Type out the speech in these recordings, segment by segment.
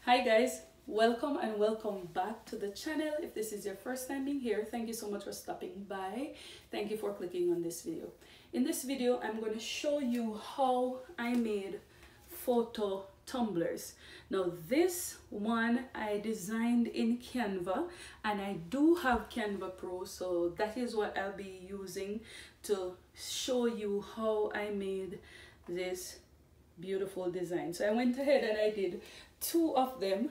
Hi guys, welcome and welcome back to the channel. If this is your first time being here, thank you so much for stopping by. Thank you for clicking on this video. In this video, I'm going to show you how I made photo tumblers. Now this one I designed in Canva, and I do have Canva Pro, so that is what I'll be using to show you how I made this beautiful design. So I went ahead and I did two of them,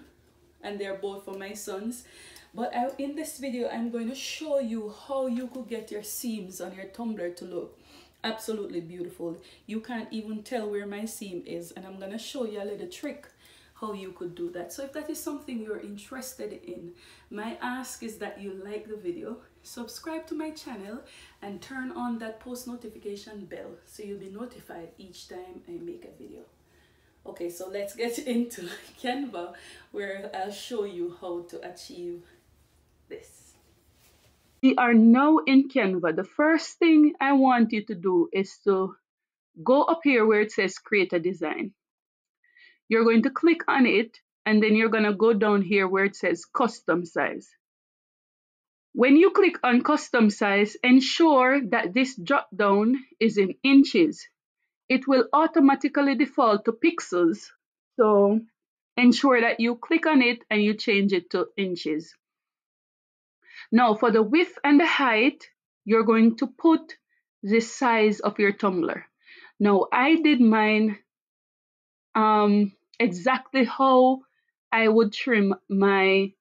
and they're both for my sons. But in this video I'm going to show you how you could get your seams on your tumbler to look absolutely beautiful. You can't even tell where my seam is, and I'm going to show you a little trick how you could do that. So if that is something you're interested in, my ask is that you like the video, subscribe to my channel, and turn on that post notification bell so you'll be notified each time I make a video. Okay, so let's get into Canva, where I'll show you how to achieve this. We are now in Canva. The first thing I want you to do is to go up here where it says create a design. You're going to click on it, and then you're going to go down here where it says custom size. When you click on custom size, ensure that this drop down is in inches. It will automatically default to pixels, so ensure that you click on it and you change it to inches. Now for the width and the height, you're going to put the size of your tumbler. Now I did mine exactly how I would trim my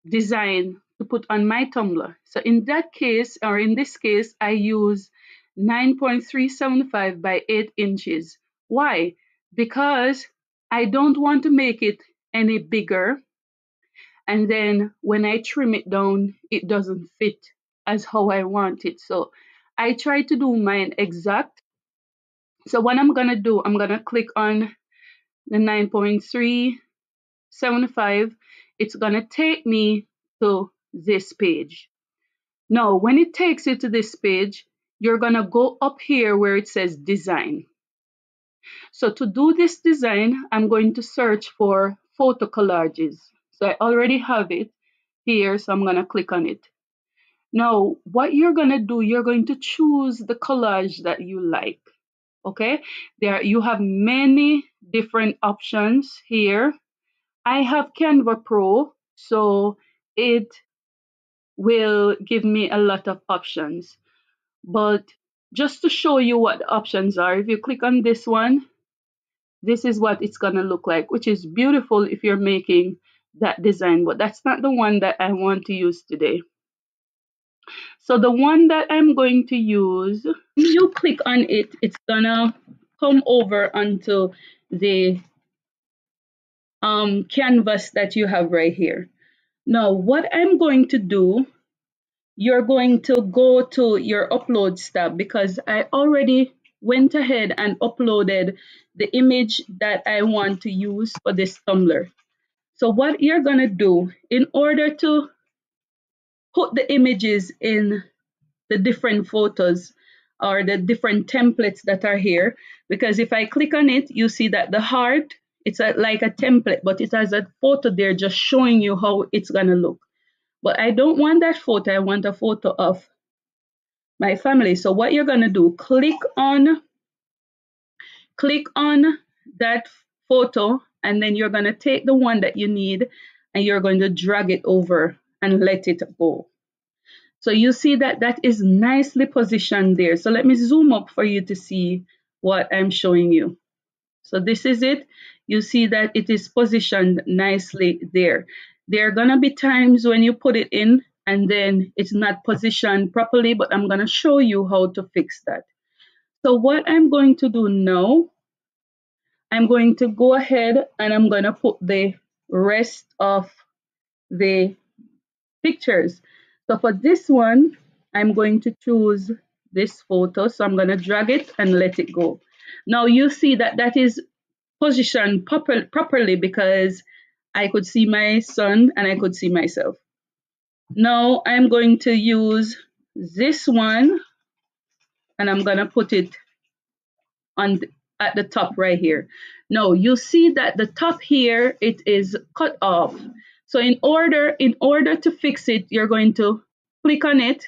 design to put on my tumbler. So in that case, or in this case, I use 9.375 by 8 inches. Why? Because I don't want to make it any bigger, and then when I trim it down, it doesn't fit as how I want it. So I try to do mine exact. So what I'm gonna do, I'm gonna click on the 9.375. It's gonna take me to this page. Now when it takes you to this page, you're gonna go up here where it says design. So to do this design, I'm going to search for photo collages. So I already have it here, so I'm gonna click on it. Now what you're gonna do, you're going to choose the collage that you like. Okay, you have many different options here. I have Canva Pro, so it will give me a lot of options. But just to show you what the options are, if you click on this one, this is what it's gonna look like, which is beautiful if you're making that design, but that's not the one that I want to use today. So the one that I'm going to use, when you click on it, it's gonna come over onto the canvas that you have right here. Now what I'm going to do, you're going to go to your uploads tab, because I already went ahead and uploaded the image that I want to use for this tumbler. So what you're gonna do, in order to put the images in the different photos or the different templates that are here, because if I click on it, you see that the heart, it's like a template, but it has a photo there just showing you how it's gonna look. But I don't want that photo, I want a photo of my family. So what you're gonna do, click on that photo, and then you're gonna take the one that you need and you're going to drag it over and let it go. So you see that that is nicely positioned there. So let me zoom up for you to see what I'm showing you. So this is it. You see that it is positioned nicely there. There are gonna be times when you put it in and then it's not positioned properly, but I'm gonna show you how to fix that. So what I'm going to do now, I'm going to go ahead and I'm gonna put the rest of the pictures. So for this one, I'm going to choose this photo. So I'm going to drag it and let it go. Now you see that that is positioned properly, because I could see my son and I could see myself. Now I'm going to use this one and I'm going to put it on at the top right here. Now you see that the top here, it is cut off. So in order to fix it, you're going to click on it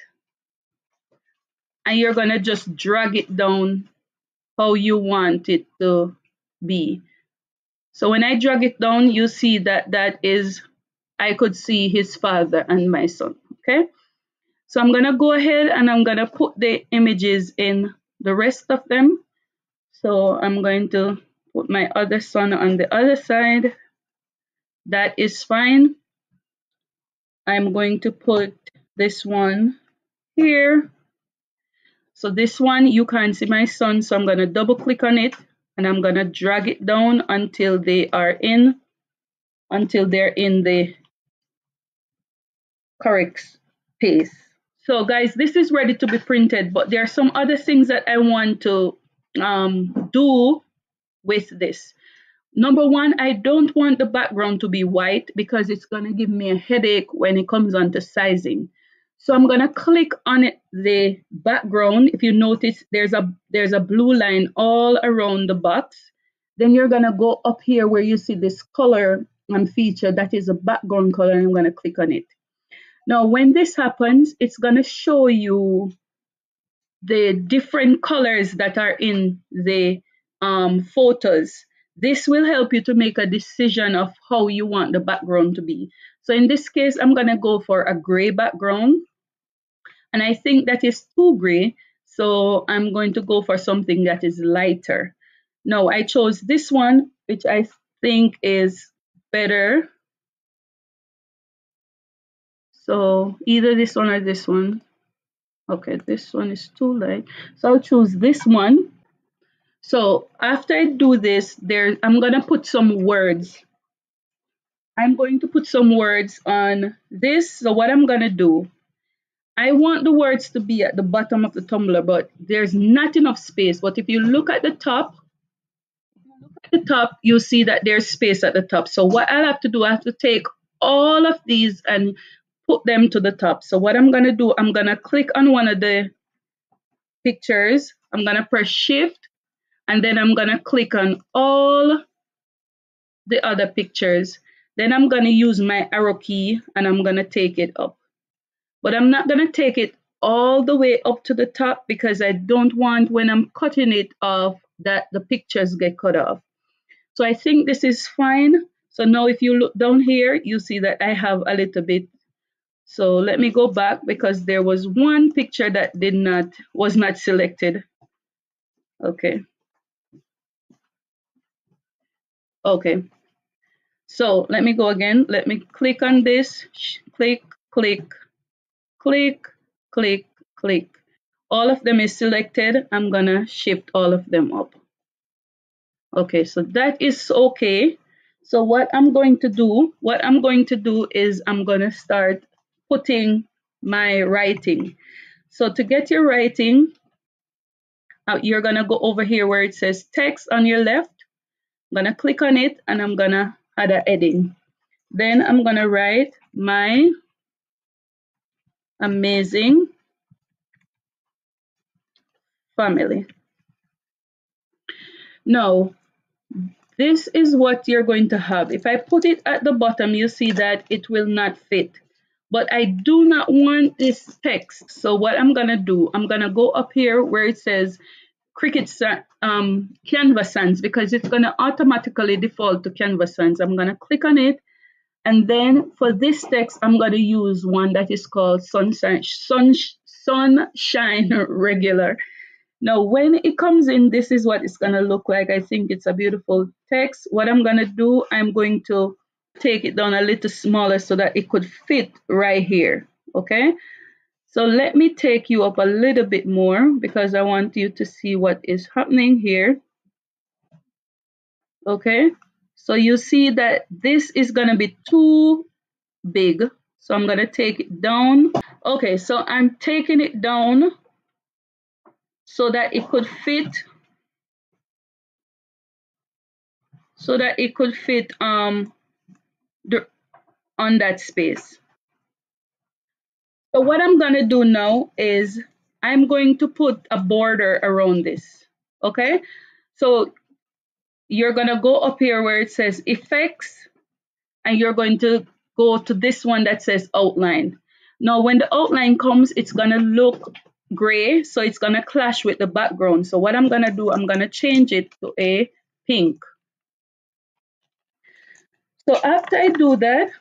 and you're going to just drag it down how you want it to be. So when I drag it down, you see that that is, I could see his father and my son. Okay. So I'm going to go ahead and I'm going to put the images in the rest of them. So I'm going to put my other son on the other side. That is fine. I'm going to put this one here. So this one, you can't see my son, so I'm going to double click on it and I'm going to drag it down until they're in the correct space. So guys, this is ready to be printed, but there are some other things that I want to do with this. Number one, I don't want the background to be white because it's going to give me a headache when it comes on to sizing. So I'm going to click on it, the background. If you notice, there's a blue line all around the box. Then you're going to go up here where you see this color feature, that is a background color, and I'm going to click on it. Now, when this happens, it's going to show you the different colors that are in the photos. This will help you to make a decision of how you want the background to be. So in this case, I'm going to go for a gray background. And I think that is too gray. So I'm going to go for something that is lighter. Now, I chose this one, which I think is better. So either this one or this one. Okay, this one is too light. So I'll choose this one. So after I do this, I'm going to put some words. I'm going to put some words on this. So what I'm going to do, I want the words to be at the bottom of the tumbler, but there's not enough space. But if you look at the top, you'll see that there's space at the top. So what I'll have to do, I have to take all of these and put them to the top. So what I'm going to do, I'm going to click on one of the pictures. I'm going to press shift and then I'm going to click on all the other pictures. Then I'm going to use my arrow key and I'm going to take it up. But I'm not going to take it all the way up to the top because I don't want, when I'm cutting it off, that the pictures get cut off. So I think this is fine. So now if you look down here, you see that I have a little bit. So let me go back because there was one picture that was not selected. Okay. Okay. So let me go again. Let me click on this. Click, click, click, click, click. All of them is selected. I'm gonna shift all of them up. Okay, so that is okay. So what I'm going to do is I'm gonna start putting my writing. So to get your writing, you're gonna go over here where it says text on your left. I'm gonna click on it and I'm gonna add a heading. Then I'm gonna write my amazing family. Now, this is what you're going to have. If I put it at the bottom, you see that it will not fit. But I do not want this text. So what I'm gonna do, I'm gonna go up here where it says Canva Sans because it's gonna automatically default to Canva Sans. I'm gonna click on it. And then for this text, I'm going to use one that is called Sunshine Regular. Now, when it comes in, this is what it's going to look like. I think it's a beautiful text. What I'm going to do, I'm going to take it down a little smaller so that it could fit right here. Okay. So let me take you up a little bit more because I want you to see what is happening here. Okay. So you see that this is going to be too big. So I'm going to take it down. Okay, so I'm taking it down so that it could fit on that space. So what I'm going to do now is I'm going to put a border around this. Okay? So you're going to go up here where it says effects, and you're going to go to this one that says outline. Now, when the outline comes, it's going to look gray, so it's going to clash with the background. So what I'm going to do, I'm going to change it to a pink. So after I do that,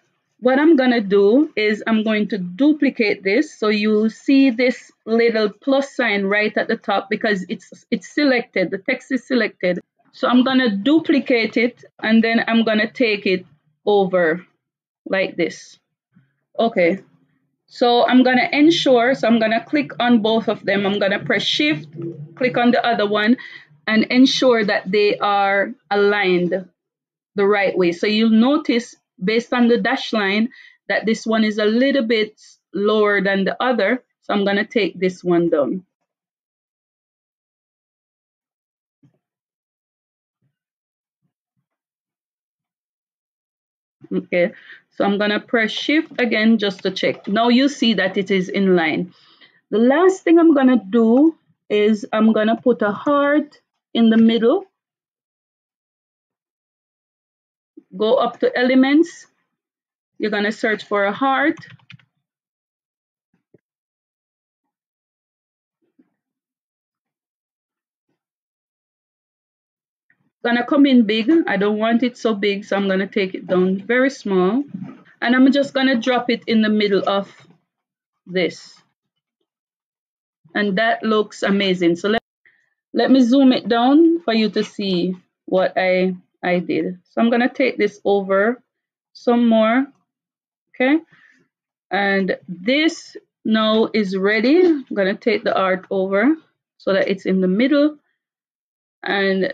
what I'm going to do is I'm going to duplicate this. So you see this little plus sign right at the top because it's selected, the text is selected. So I'm going to duplicate it, and then I'm going to take it over like this. Okay, so I'm going to ensure, so I'm going to click on both of them. I'm going to press shift, click on the other one, and ensure that they are aligned the right way. So you'll notice based on the dash line that this one is a little bit lower than the other. So I'm going to take this one down. Okay, so I'm going to press shift again just to check. Now you see that it is in line. The last thing I'm going to do is I'm going to put a heart in the middle. Go up to elements. You're going to search for a heart. Gonna come in big. I don't want it so big, so I'm gonna take it down very small. And I'm just gonna drop it in the middle of this. And that looks amazing. So let me zoom it down for you to see what I did. So I'm gonna take this over some more, okay? And this now is ready. I'm gonna take the art over so that it's in the middle. And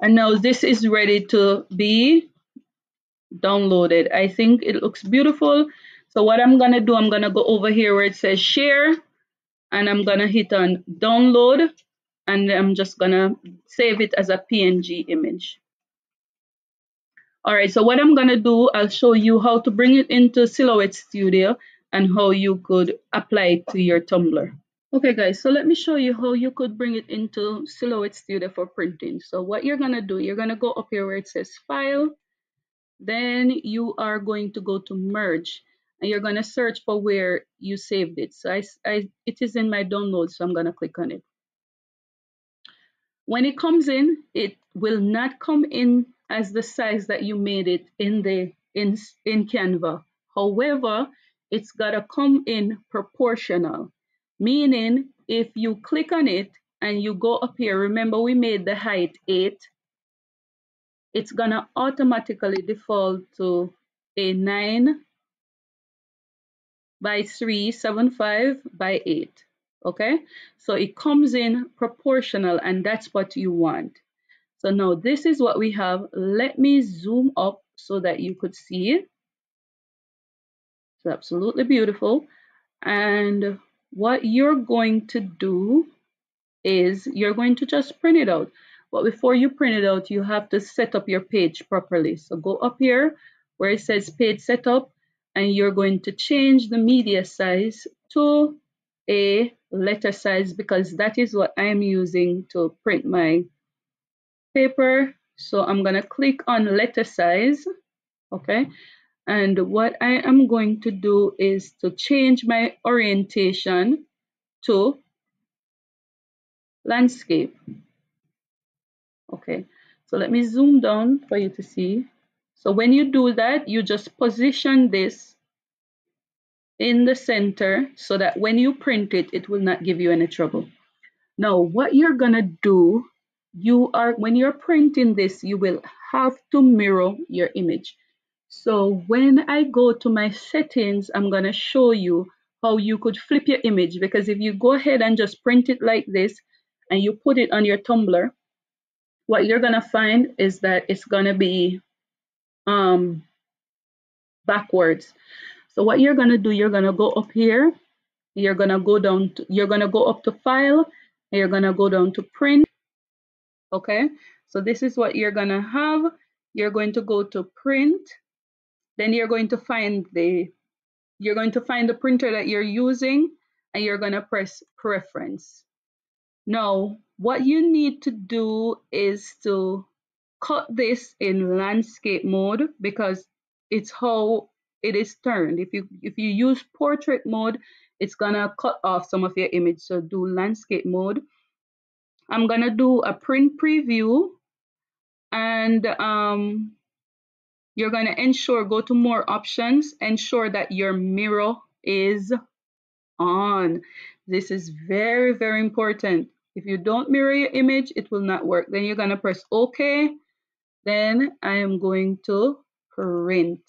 now this is ready to be downloaded. I think it looks beautiful. So what I'm gonna do, I'm gonna go over here where it says share, and I'm gonna hit on download, and I'm just gonna save it as a PNG image. All right, so what I'm gonna do, I'll show you how to bring it into Silhouette Studio and how you could apply it to your Tumbler. Okay guys, so let me show you how you could bring it into Silhouette Studio for printing. So what you're gonna do, you're gonna go up here where it says file, then you are going to go to merge, and you're going to search for where you saved it. So it is in my downloads, so I'm going to click on it. When it comes in, it will not come in as the size that you made it in Canva. However, it's got to come in proportional, meaning if you click on it and you go up here, remember we made the height 8, it's gonna automatically default to a 9 by 375 by 8. Okay, so it comes in proportional, and that's what you want. So now this is what we have. Let me zoom up so that you could see it. It's absolutely beautiful. And what you're going to do is you're going to just print it out. But before you print it out, you have to set up your page properly. So go up here where it says page setup, and you're going to change the media size to a letter size because that is what I'm using to print my paper. So I'm going to click on letter size, okay? And what I am going to do is to change my orientation to landscape. Okay, so let me zoom down for you to see. So when you do that, you just position this in the center so that when you print it, it will not give you any trouble. Now, what you're gonna do, when you're printing this, you will have to mirror your image. So when I go to my settings, I'm gonna show you how you could flip your image, because if you go ahead and just print it like this and you put it on your Tumbler, what you're gonna find is that it's gonna be backwards. So what you're gonna do, you're gonna go up here, you're gonna go down to, you're gonna go up to file, and you're gonna go down to print. Okay, so this is what you're gonna have. You're going to go to print, then you're going to find the printer that you're using, and you're gonna press preference. Now, What you need to do is to cut this in landscape mode because it's how it is turned. If you use portrait mode, it's gonna cut off some of your image. So do landscape mode. I'm gonna do a print preview, and you're gonna go to more options, ensure that your mirror is on. This is very, very important. If you don't mirror your image, it will not work. Then you're gonna press OK. Then I am going to print.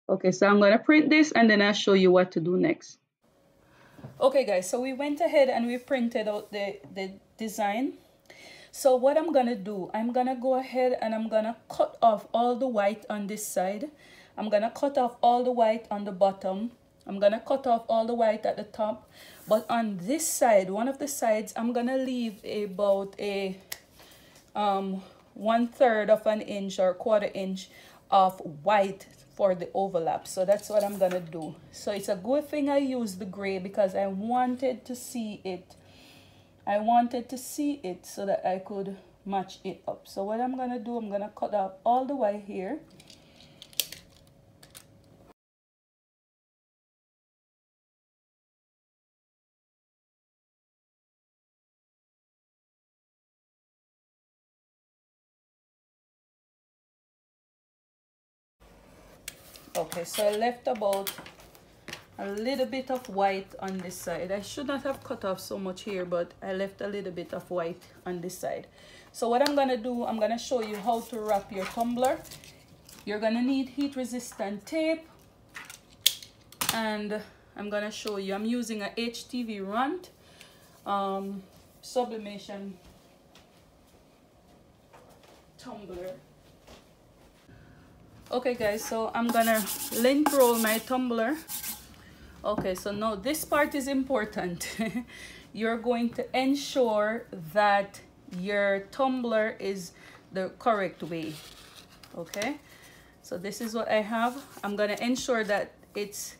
Okay, so I'm gonna print this and then I'll show you what to do next. Okay guys, so we went ahead and we printed out the design. So what I'm gonna do, I'm gonna go ahead and I'm gonna cut off all the white on this side. I'm gonna cut off all the white on the bottom. I'm gonna cut off all the white at the top. But on this side, one of the sides, I'm gonna leave about a 1/3 of an inch or 1/4 inch of white for the overlap. So that's what I'm gonna do. So it's a good thing I used the gray because I wanted to see it. I wanted to see it so that I could match it up. So what I'm gonna do, I'm gonna cut off all the white here. Okay, so I left about a little bit of white on this side. I should not have cut off so much here, but I left a little bit of white on this side. So what I'm gonna do, I'm gonna show you how to wrap your tumbler. You're gonna need heat resistant tape, and I'm gonna show you. I'm using a HTV Runt Sublimation tumbler. Okay guys, so I'm gonna lint roll my tumbler. Okay, so now this part is important. You're going to ensure that your tumbler is the correct way. Okay, so this is what I have. I'm gonna ensure that it's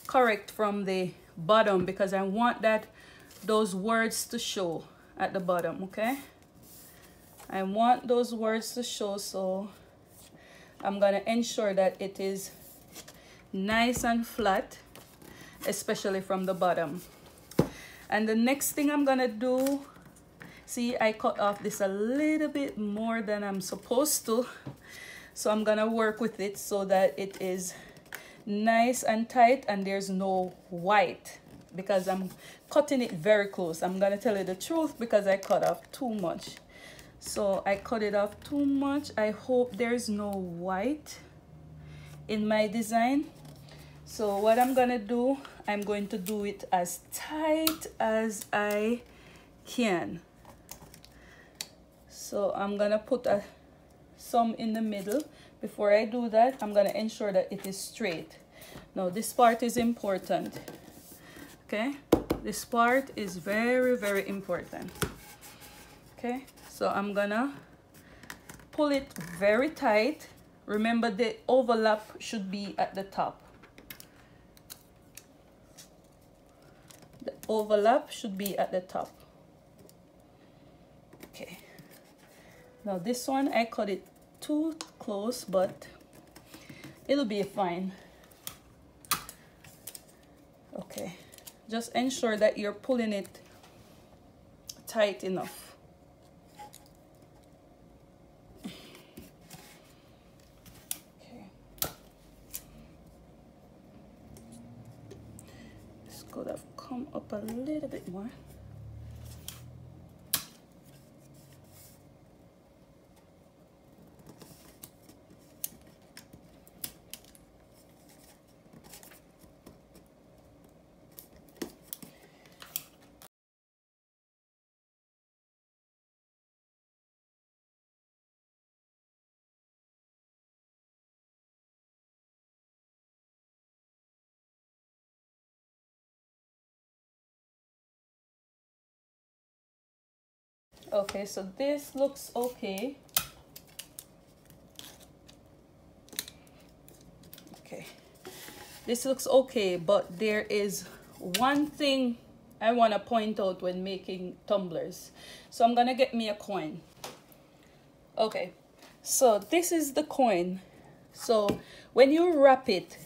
correct from the bottom because I want those words to show at the bottom. Okay, I want those words to show, so I'm gonna ensure that it is nice and flat, especially from the bottom. And the next thing I'm gonna do, see, I cut off this a little bit more than I'm supposed to, so I'm gonna work with it so that it is nice and tight and there's no white because I'm cutting it very close. I'm gonna tell you the truth because I cut off too much. So I cut it off too much. I hope there's no white in my design. So what I'm gonna do, I'm going to do it as tight as I can. So I'm gonna put some in the middle. Before I do that, I'm gonna ensure that it is straight. Now this part is important. Okay, this part is very, very important. Okay, so I'm gonna pull it very tight. Remember, the overlap should be at the top. The overlap should be at the top. Okay, now this one I cut it too close, but it'll be fine. Okay, just ensure that you're pulling it tight enough. Could have come up a little bit more. Okay, so this looks okay. Okay, this looks okay, but there is one thing I want to point out when making tumblers. So I'm gonna get me a coin. Okay, so this is the coin. So when you wrap it,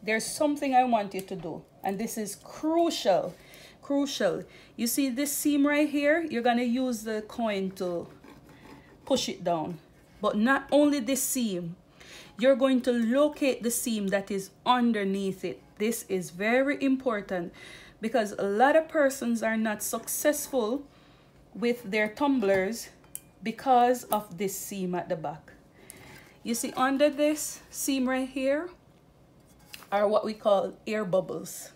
there's something I want you to do, and this is crucial. You see this seam right here? You're gonna use the coin to push it down. But not only this seam, you're going to locate the seam that is underneath it. This is very important because a lot of persons are not successful with their tumblers because of this seam at the back. You see under this seam right here are what we call air bubbles.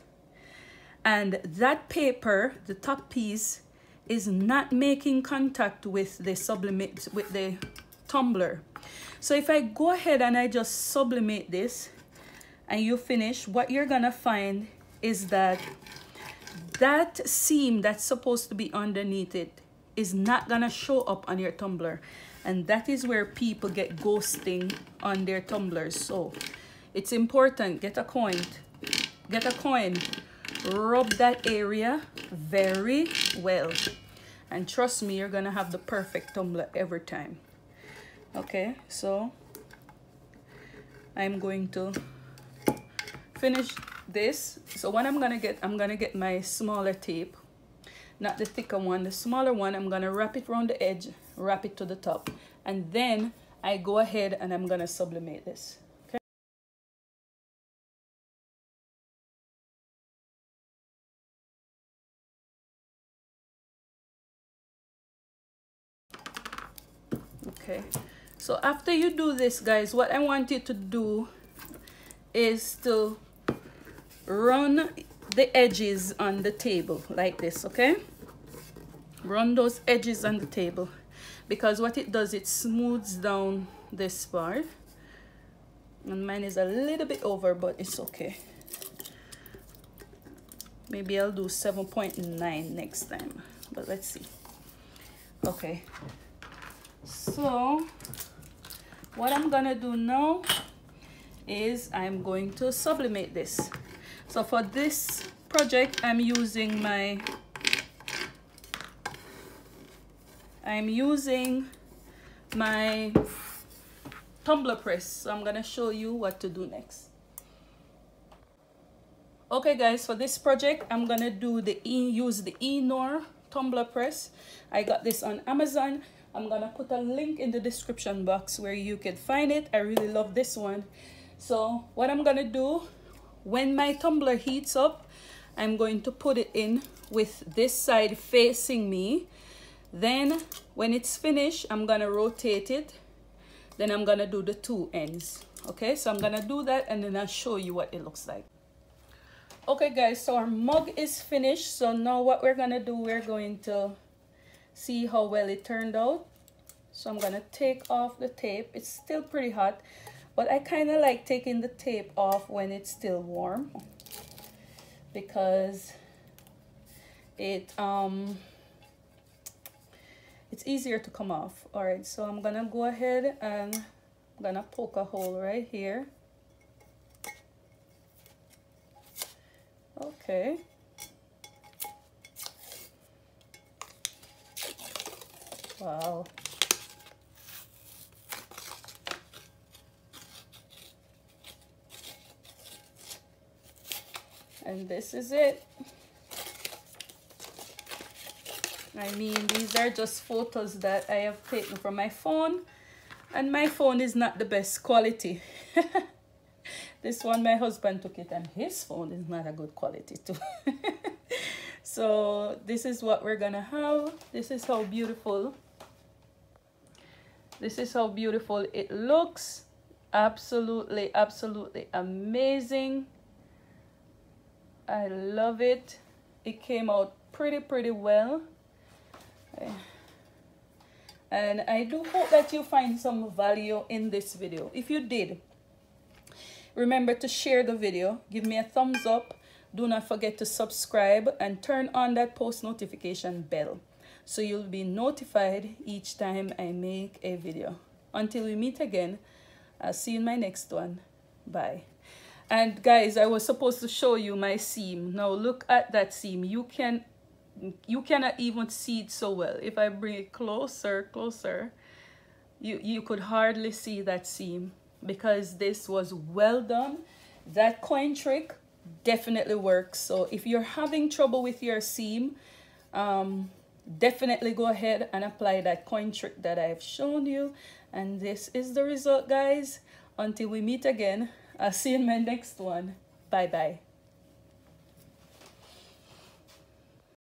And that paper, the top piece, is not making contact with the tumbler. So if I go ahead and I just sublimate this and you finish, what you're gonna find is that that seam that's supposed to be underneath it is not gonna show up on your tumbler. And that is where people get ghosting on their tumblers. So it's important, get a coin, rub that area very well. And trust me, you're gonna have the perfect tumbler every time. Okay, so I'm going to finish this. So what I'm gonna get my smaller tape, not the thicker one, the smaller one. I'm gonna wrap it around the edge, wrap it to the top, and then I go ahead and I'm gonna sublimate this. Okay, so after you do this, guys, what I want you to do is to run the edges on the table like this. Okay, run those edges on the table, because what it does, it smooths down this part. And mine is a little bit over, but it's okay. Maybe I'll do 7.9 next time, but let's see. Okay, so what I'm gonna do now is I'm going to sublimate this. So for this project, I'm using my tumbler press. So I'm gonna show you what to do next. Okay guys, for this project, I'm gonna do use the Enor tumbler press. I got this on Amazon. I'm gonna put a link in the description box where you can find it. I really love this one. So what I'm gonna do, when my tumbler heats up, I'm going to put it in with this side facing me. Then when it's finished, I'm gonna rotate it. Then I'm gonna do the two ends. Okay, so I'm gonna do that and then I'll show you what it looks like. Okay guys, so our mug is finished. So now what we're gonna do, we're going to see how well it turned out. So I'm gonna take off the tape. It's still pretty hot, but I kind of like taking the tape off when it's still warm, because it's easier to come off. All right, so I'm gonna go ahead and I'm gonna poke a hole right here. Okay. Wow. And this is it. I mean, these are just photos that I have taken from my phone, and my phone is not the best quality. This one, my husband took it, and his phone is not a good quality too. So this is what we're gonna have. This is how beautiful it looks. Absolutely amazing. I love it. It came out pretty well. And I do hope that you find some value in this video. If you did, remember to share the video, give me a thumbs up, do not forget to subscribe and turn on that post notification bell so you'll be notified each time I make a video. Until we meet again, I'll see you in my next one. Bye. And guys, I was supposed to show you my seam. Now look at that seam. You can you cannot even see it so well. If I bring it closer, you could hardly see that seam, because this was well done. That coin trick definitely works. So if you're having trouble with your seam, definitely go ahead and apply that coin trick that I've shown you. And this is the result, guys. Until we meet again, I'll see you in my next one. Bye bye.